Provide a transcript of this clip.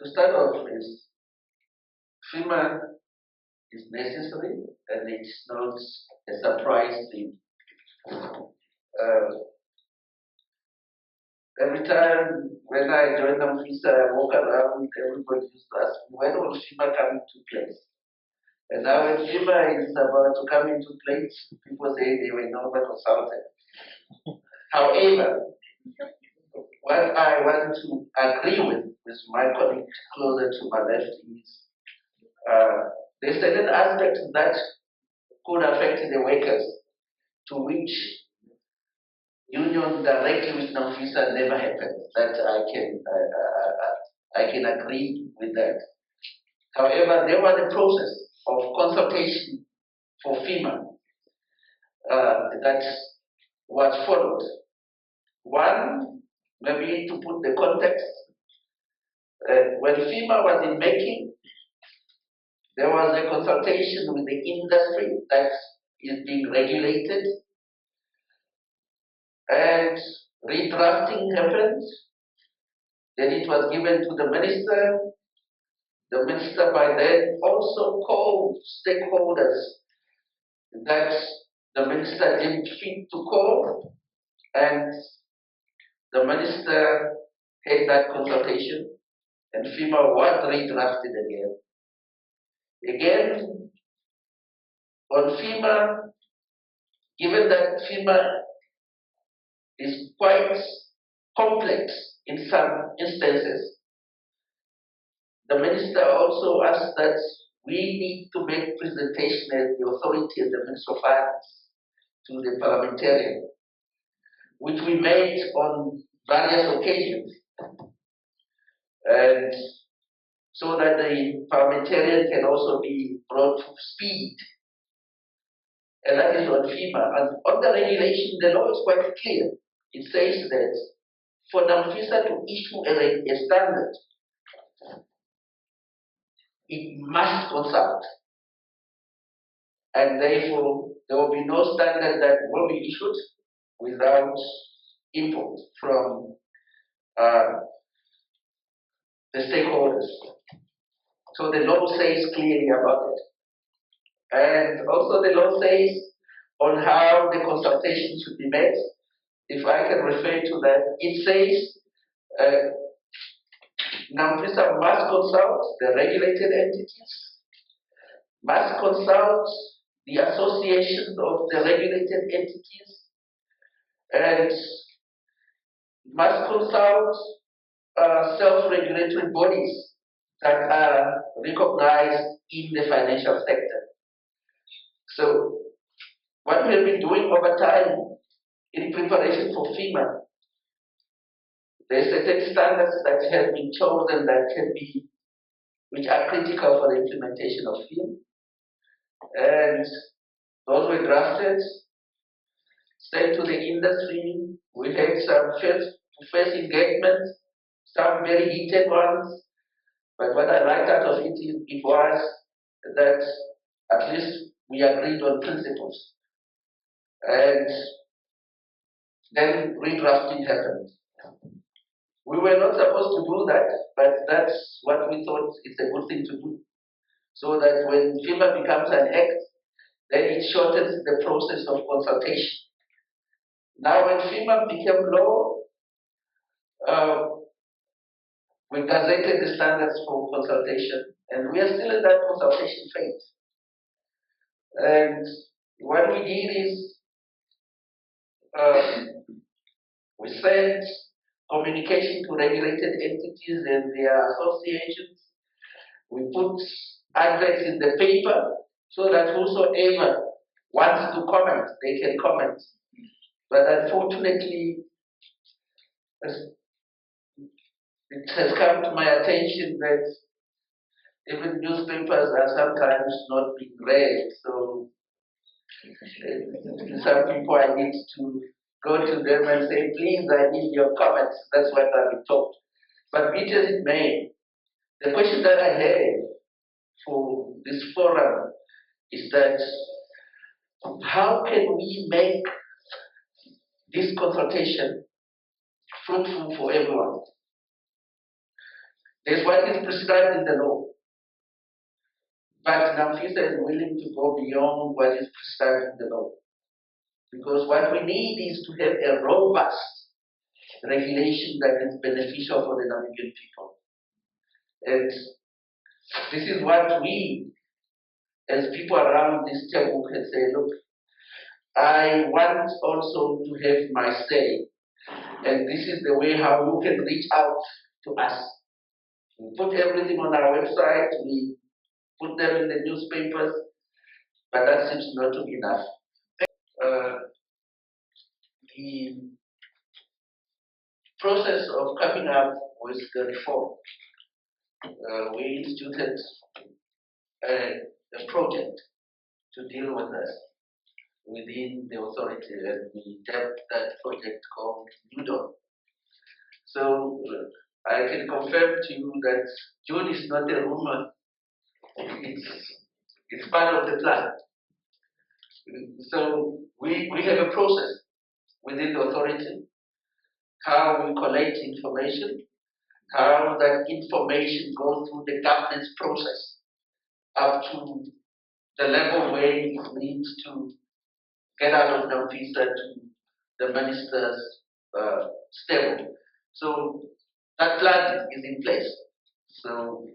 To start off is FIMA is necessary and it's not a surprise thing. Every time when I join NAMFISA, I walk around, everybody used to ask me, when will FIMA come into place? And now when FIMA is about to come into place, people say they were not consulted. However, what I want to agree with my colleague closer to my left is there's certain aspects that could affect the workers to which union directly with NAMFISA never happened. That I can agree with that. However, there was a process of consultation for FIMA that was followed. One, maybe to put the context, when FIMA was in making, there was a consultation with the industry that is being regulated, and redrafting happened. Then it was given to the minister. The minister by then also called stakeholders that the minister didn't fit to call, and the minister had that consultation, and FIMA was redrafted again. Again, on FIMA, given that FIMA is quite complex in some instances, the minister also asked that we need to make presentation as the authority as the Minister of Finance to the parliamentarian, which we made on various occasions. And so that the parliamentarian can also be brought to speed. And that is on FIMA. And on the regulation, the law is quite clear. It says that for NAMFISA to issue a standard, it must consult. And therefore, there will be no standard that will be issued without input from the stakeholders. So the law says clearly about it. And also the law says on how the consultation should be made. If I can refer to that, it says NAMFISA must consult the regulated entities, must consult the associations of the regulated entities, and must consult self-regulatory bodies that are recognized in the financial sector. So what we have been doing over time in preparation for FIMA, there are certain standards that have been chosen that can be, which are critical for the implementation of FIMA. And those were drafted, sent to the industry. We had some face-to-face engagement, some very heated ones. But what I liked out of it was that at least we agreed on principles. And then redrafting happened. We were not supposed to do that, but that's what we thought is a good thing to do. So that when FIMA becomes an act, then it shortens the process of consultation. Now when FIMA became law, we gazetted the standards for consultation, and we are still in that consultation phase. And what we did is we sent communication to regulated entities and their associations. We put address in the paper so that whosoever wants to comment, they can comment. But unfortunately, it has come to my attention that even newspapers are sometimes not being read. So some people I need to go to them and say, please, I need your comments. That's what I've been told. But be it as it may, the question that I have for this forum is that how can we make this consultation fruitful for everyone? There's what is prescribed in the law. But NAMFISA is willing to go beyond what is prescribed in the law. Because what we need is to have a robust regulation that is beneficial for the Namibian people. And this is what we, as people around this table, can say, look, I want also to have my say. And this is the way how you can reach out to us. We put everything on our website, we put them in the newspapers, but that seems not to be enough. The process of coming up with the reform, we instituted a project to deal with this within the authority, and we dubbed that project called Udon. So I can confirm to you that June is not a rumor, it's part of the plan. So we have a process within the authority, how we collect information, how that information goes through the governance process up to the level where it needs to get out of NAMFISA to the minister's stable. So that plan is in place. So